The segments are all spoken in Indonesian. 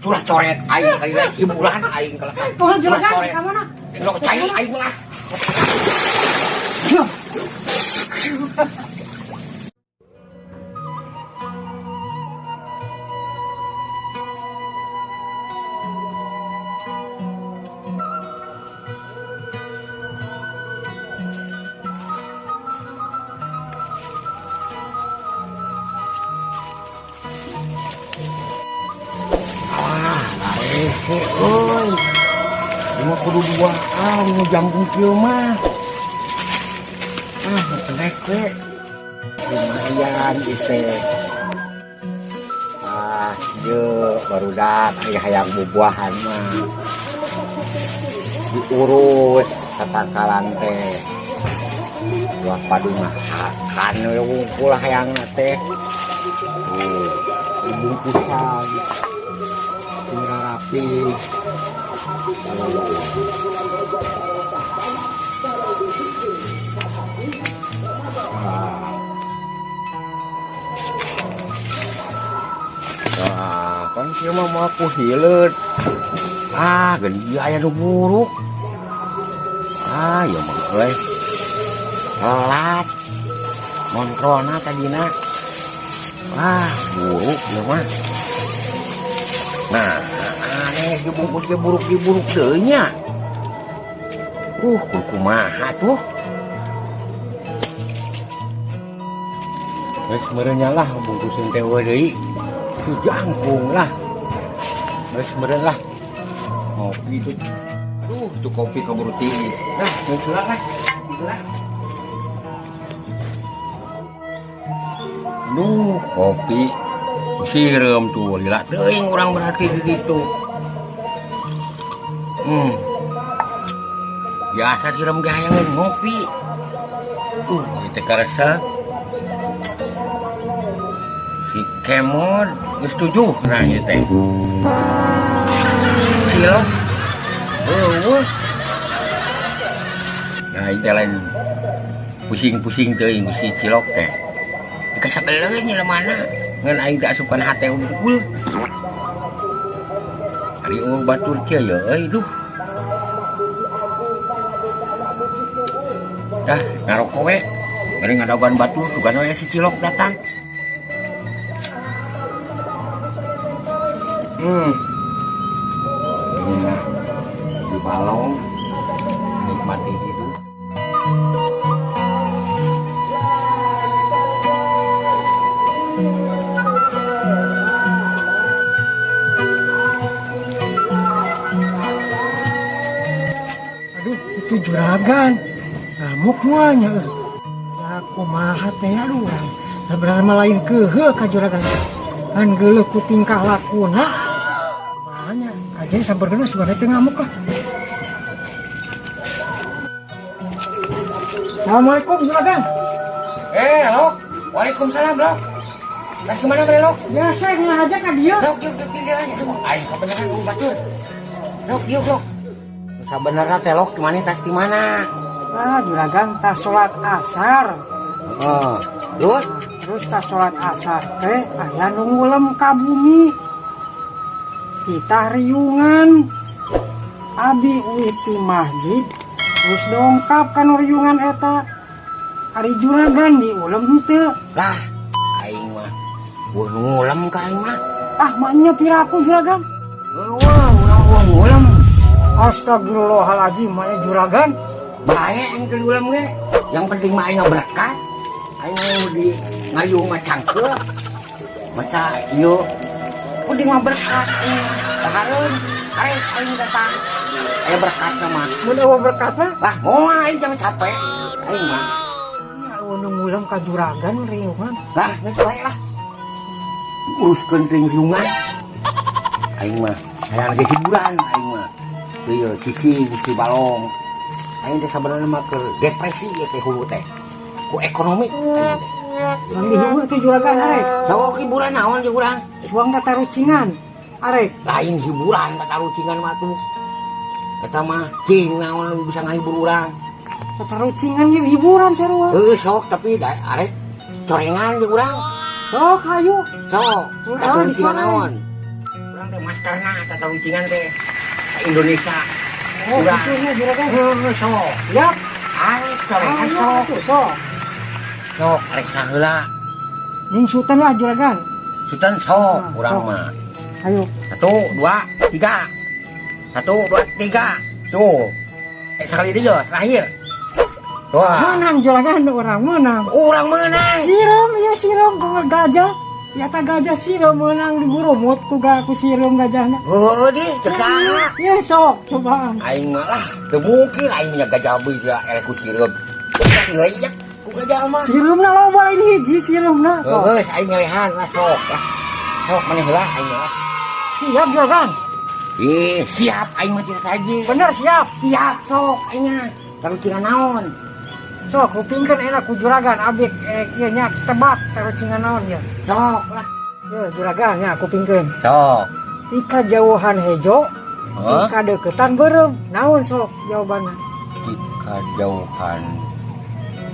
Tulah coret aing kali lagi hiburan aing kalau. Tuh juragan ka mana? Tinggal cai aing lah. Oi, cuma kudu duaan ngejambung kieu mah. Kenek we. Lumayan ise. Ieu barudak aya hayang bubuahan mah. Diurus tatakalan teh. Buah padu mah akan we wungkul hayangna teh. Bungkusan. Rapi. Kan kieu mah mau aku hileut. Geuning aya nu buruk. Ya mah euy. Telat. Kontrolna tadina. Buruk ya mah. Nah, aneh dibungkus ke buruk deui nya. Kumaha tuh? Geus meureunnya lah bungkusin teh deui. Jangkung lah. Geus meureun lah. Ngopi tuh. Aduh, itu kopi keburu tinggi. Nah, silakan. Silakan. Kopi. Sireum tuh lila teuing urang berarti di ditu. Biasa sireum ge hayang ngopi. Kita karasa si Kemod geus setuju nah ieu teh. Cilok. Nah, itu lain pusing-pusing teuing si cilok teh. Dikasabeleun nya mana? Ngan aing teh asupan hate unggul. Ari batur kieu ya euy duh. Dah ngarokok we. Bari ngadaogan batur tugan we si cilok datang. Di balong nikmati hidup. Itu juragan ngamuk muanya aku maha teh aduh sebenarnya lain keuheuh ka juragan kan geuleuh ku tingkah lakuna mahanya kajen sabargeuna suara teh ngamuk lah. Assalamualaikum juragan. Lok. Waalaikumsalam, Lok. Lah kemana bre, Lok? Biasa ngaja ka dieu. Lok, yuk dia aja. Aing kebenaran ku batur. Lok, yuk, Lok. Sabenerna teh Lok kemana tas di mana? Juragan tas salat asar. Terus tas salat asar teh aya nu ngulem ka bumi. Kita riungan. Abi uiti masjid terus dongkap ka riungan eta. Ari juragan diulem henteu. Lah, aing mah ngulem ka aing mah. Maknya piraku juragan? Wah, ngulem. Astagfirullahaladzim, maknya juragan. Bae aing teh ngulem ge. Yang penting mah aing berkat. Aing di ngayung mah cangkeu. Maca ieu puding mah berkat aing. Sahareun, arek aing datang. Aya berkatna mah. Mun eueuh berkatna? Lah, moal aing jangan capek. Aing mah. Nu ngulem ka juragan riungan. Lah, geus bae lah. Uruskeun riungan. Aing mah hayang ge hiburan aing mah. Ieu cici balong. Aing teh sabenerna mah keur depresi ieu teh hulu teh. Ku ekonomi aing teh. Mangga heueuh teh juragan arek. Sok hiburan naon jeung urang? Uang tatarucingan. Arek. Lain hiburan tatarucingan mah tuh. Eta mah cing naon bisa ngahibur urang. Tatarucingan jeung hiburan sarua. Sok tapi arek corengan jeung urang. Sok hayu. Sok. Tatarucingan naon? Urang urang teh masterna tata ucingan teh ka Indonesia. Oh, Urang. gitu nya juragan. Sok. Ya, Arek corekan ayo sok. atuh sok. Sok arek saheula. Ning sultan lah juragan. Sultan sok Nah, urang sok. mah. Ayo. 1 2 3. 1 2 3. Tuh. Sekali dia terakhir. Wah. Menang juragan orang menang. Urang menang. Siram ya siram ku gajah. Ya tak gajah siram menang di gurumut ku siram gajahna. Oh, di cekak. Ya sok cobaan. Aing mah lah, teu mungkin aing nya gajah bisa elek ku sireum. Jadi reyek ku gajah mah. Siramna loba lain hiji siramna sok. Geus aing ngalehan lah sok lah. Sok maneh heula aing mah. Siap juragan. Siap aing mah tidak saji. Bener siap. Siap sok aing mah. Taruh cingan naon? Sok kupingkeun enak ku juragan abik ieu nya tebak taruh cingan naon ya. Sok lah. Ye juragan nya kupingkeun. Sok. Tika jauhan hejo, Hah? tika deketan beureum. Naon sok jawabanna? Tika jauhan.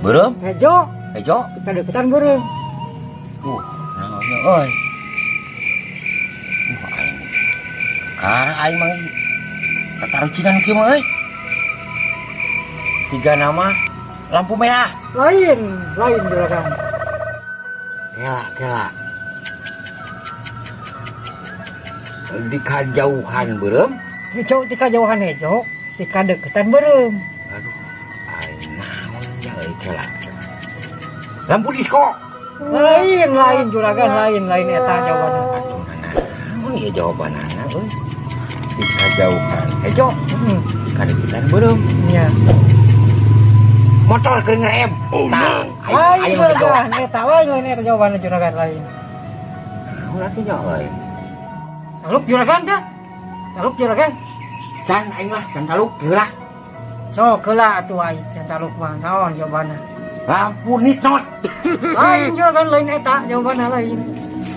Beureum? Hejo, Ejo? tika deketan beureum. Naonnya euy. Aing. Karang aing mah taruh cingan kieu mah euy. 3 nama lampu merah. Lain juragan. Kela. Di kajauhan beureum. Hejo tika jauhan hejo, tika deketan beureum. Aduh, aing naonnya euy kela. Lampu disko. Lain juragan lain eta jawabanna. Aduh, naon ieu jawabanana euy. Di kajauhan hejo, di kadeketan beureum. Nya. Motor keur ngerem. Tang, Lain mah hejo. juragan eta lain eta jawabanna juragan lain. Naon atunya euy? Taluk juragan teh. Taluk juragan. Can aing lah, can taluk heula. Sok heula atuh ai can taluk mah naon jawabanna. Lampu nisnot. Lain juragan lain eta jawabanna lain.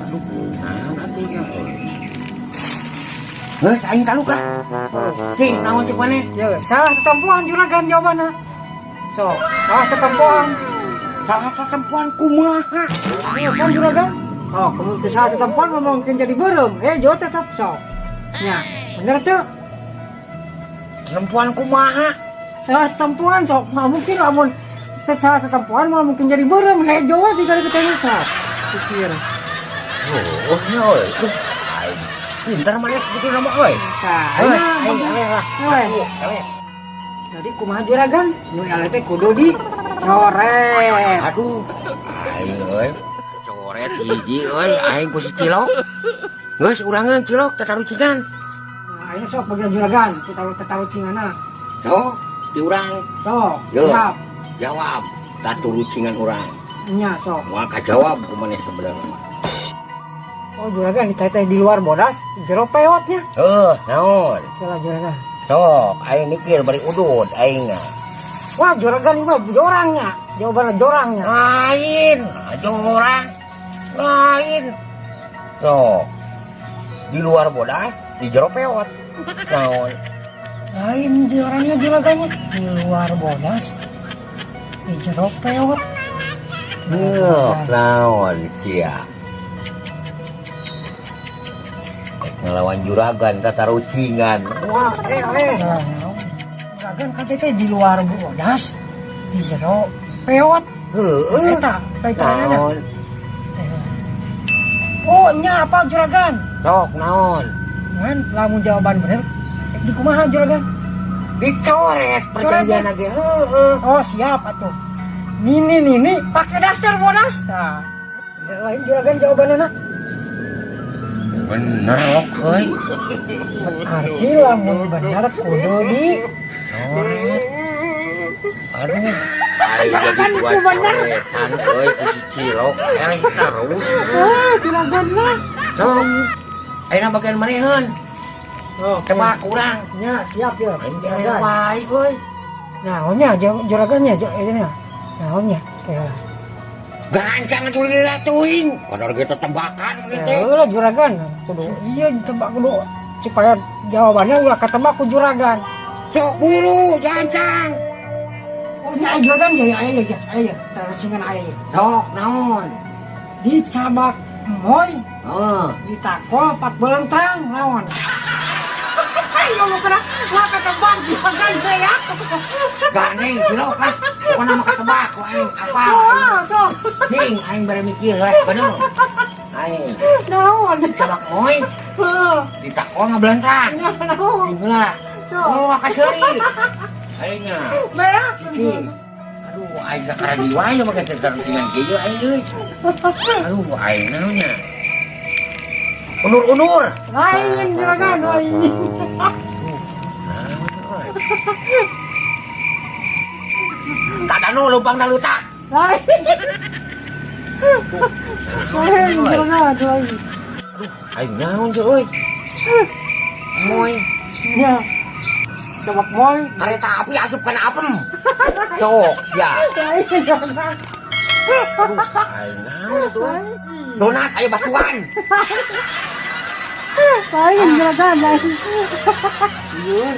Aduh, naon atunya euy? Geus aing taluk lah. Cing, naon cek maneh? Ya, salah tetempuan juragan jawabanna. Sok, salah tetempuan. Salah ketempuan kumaha? Iya kan juragan? Oh, kamu ke salah tetempuan mungkin jadi beureum. Jo tetap sok. Ya, bener tuh. Ketempuan kumaha? Salah tetempuan sok. Nah, mungkin lamun salah tetempuan mah mungkin jadi beureum. Jo tinggal ketemu sok. Pikir. Oh, euy. Aing pintar maneh gitu nama euy. Nah, Aing eleh lah. Eleh. Jadi kumaha juragan? Nu eleh teh kudu di coret. Aduh. Aing euy. Coret hiji euy, aing ku si cilok. Geus urangan cilok tatarucingan. Nah, ini sok bagian juragan. Kita taruh cingana. Sok, di urang. Sok, Yo. siap. Jawab. Tatarucingan urang. Nya sok. Moal kajawab kumaneh sebenarnya. Oh juragan ditanya di luar bodas, jero peotnya. Naon? Kela juragan. Sok, aing mikir bari udud aing. Wah juragan ini mah jorangnya, jawabannya jorangnya. Lain, jorang. Lain. Sok. Di luar bodas, di jero peot. Naon? Lain jorangnya juragannya di luar bodas, di jero peot. Naon kia? Ngelawan juragan tatarucingan. Wah, juragan katanya di luar bodas, di jero peot. Eta, kaitannya. Naon? Oh, nya apa juragan? Sok naon? Kan, lamun jawaban bener, di kumaha juragan? Dicoret perjanjian lagi. Oh, siap atuh. Nini pakai daster bodas. Nah, lain juragan jawabannya nak. Bener loh, euy. Berarti lamun bener kudu di Aduh. Aing jadi buat coretan euy ku si cilok. Eleh terus. juragan lah. Sok. Ayeuna bagian maneheun. Oh, Tebak urang. nya siap ya. Aing eleh wae euy. Nah, ohnya juragannya ini. Nah, ohnya kayak Gancang atuh diratuin. Kodor gitu tebakan teh. lah juragan. Kudu iya ditebak kudu supaya jawabannya ulah ketebak ku juragan. Sok buru gancang. Oh, nya juragan ya ayo taruh cingan ayo. Sok naon? Dicabak moy Oh, ditakol 4 bulan terang lawan. Ayo mau kena nggak ketebak juragan teh ya. gane cilok lah. Pokona mah ketebak ku aing apal. Oh, sok. Ting aing bare mikir lah bener. Aing Naon? sabak moy Heuh. ditakol ngablentang. Naon? Tinglah. Sok. Oh, kaseuri. Aingnya. Beak. Cing. Aduh, aing gak karadi wae mah kita tertingan kieu aing euy. Aduh, aing naonnya. Unur-unur. Lain juragan lain. Kadanu lubang dalutak. Lain. Lain juragan lain. Aing naon ge euy. Moy, Ya. Coba moy. kareta api asup kana apem. Cok, ya. Lain juragan. Aing naon tuh. Donat aya batuan. Lain juragan lain. Ieun.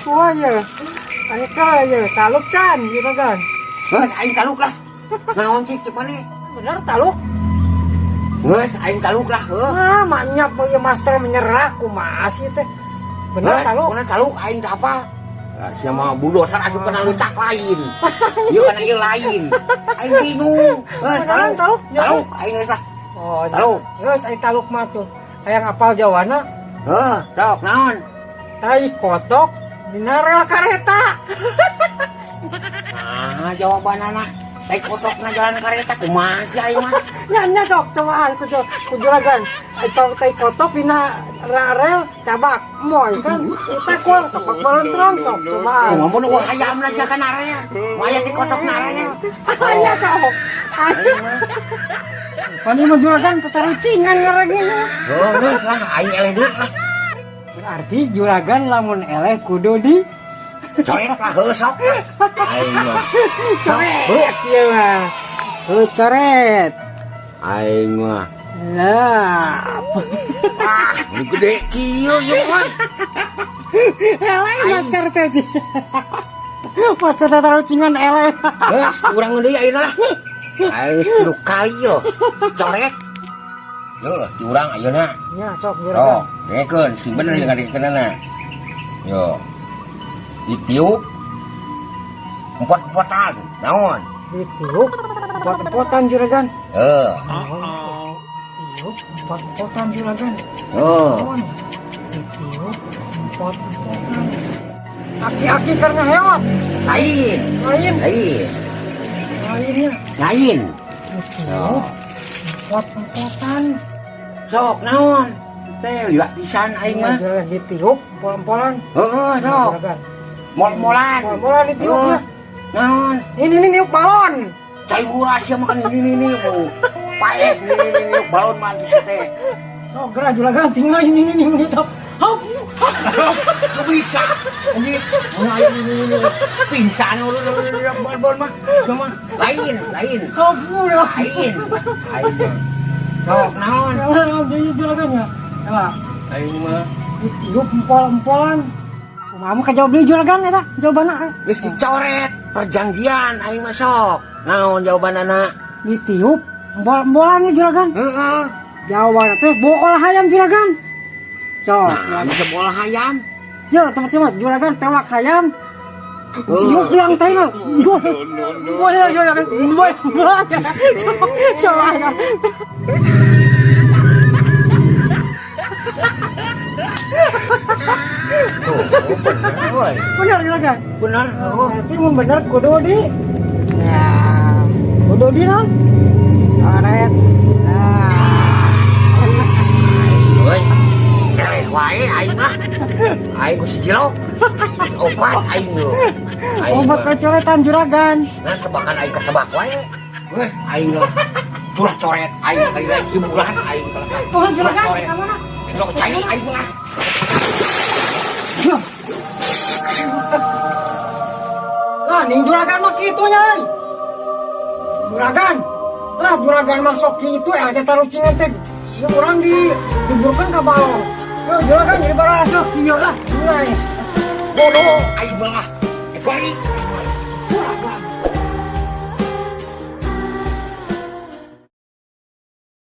Wah ya. Ayo ka ya, taluk can juragan. Geus aing taluk lah. Naon sih cek maneh? Bener taluk. Geus aing taluk lah, heuh. Ah, manyap ya master menyerah kumaha sih teh. Bener taluk. Bener taluk aing teh apa? Sia mah budosan asup kana leutak lain. Ieu kana ieu lain. Aing bingung. Geus Beneran taluk? Taluk aing geus lah. Oh, Taluk. Geus ai taluk mah tuh. Hayang apal jawana, Heuh, sok naon? tai kotok dina rel kareta. Ah, jawabanana. Tai kotokna jalan kareta kumaha sih aing mah? Nya sok cobaan ku juragan. Ai tong tai kotok dina rel cabak moy kan. Kita kol tepak balontrong sok cobaan. Mun ulah hayamna sia kana area. Maya di kotokna area. Nya sok. Pani mah juragan tatarucingan ngarangeuna. Heuh, geus lah aing eleh deui lah. Berarti juragan lamun eleh kudu di Coret lah heuh sok. Aing mah. coret ieu mah. Coret. Aing mah. Lah. Ah, ini gede kieu ieu mah. Eleh masker teh. Masker tatarucingan eleh. Geus urang deui ayeuna lah. Aing kudu kali yo. Coret. Yo, di urang ayeuna. Nya sok Oh, juragan. dengekeun sing bener yang ngadekeunana. Yo. Ditiup. Empot-empotan. Naon? Ditiup pot-potan juragan. Tiup pot-potan juragan. Oh. Naon? Ditiup pot-potan. Aki-aki karena hewan. Lain. Lain. Lain. Lainnya. Lain. Ditiup pot-potan. Sok naon? Teh liwat pisan aing mah. Juragan ditiup polan-polan. Heeh, sok. Juragan. Mol-molan. Polan ditiup mah. Naon? Ini niup balon. Cai buras ya makan ini bu. Paek ini balon mah bisa teh. Sok gerak juragan tinggal ini menitap. Hop. Lu bisa. Ini mulai ini pingsan lu balon mah. Cuma lain. Hop. Lain. Sok naon? Jadi juragan ya. Elah. Aing mah Ditiup empol-empolan. Kumaha ka jawab deui juragan eta jawabanna. geus dicoret perjanjian aing mah sok. Naon jawabanana? Ditiup empol-empolan nih juragan. Heeh. Jawabanna teh bool hayam juragan. Sok. Nah, bisa bola hayam. Ya teman-teman juragan telak hayam. Ditiup bilang teh. Boleh juragan. Boleh. Coba. Tuh, bener woy. Bener juragan. Bener. Oh. Berarti mun bener kudu di. Ya. Kudu di non. Karet. Nah. Euy. Eleh wae aing mah. Aing ku si cilok. Opat aing lu. Obat kecoretan juragan. Nah, tebakan aing ketebak wae. Weh, aing lah. Tulah coret aing kali lagi hiburan aing. Oh juragan mana? Lo cai aing lah. Lah ning juragan mah kitu nya. Juragan. Lah juragan masuk kitu teh taruh cingan teh. Ieu urang diburkeun ka balon. Yo juragan jadi bara sok ieu lah. Mulai. Bodoh aing lah. Balik. Juragan.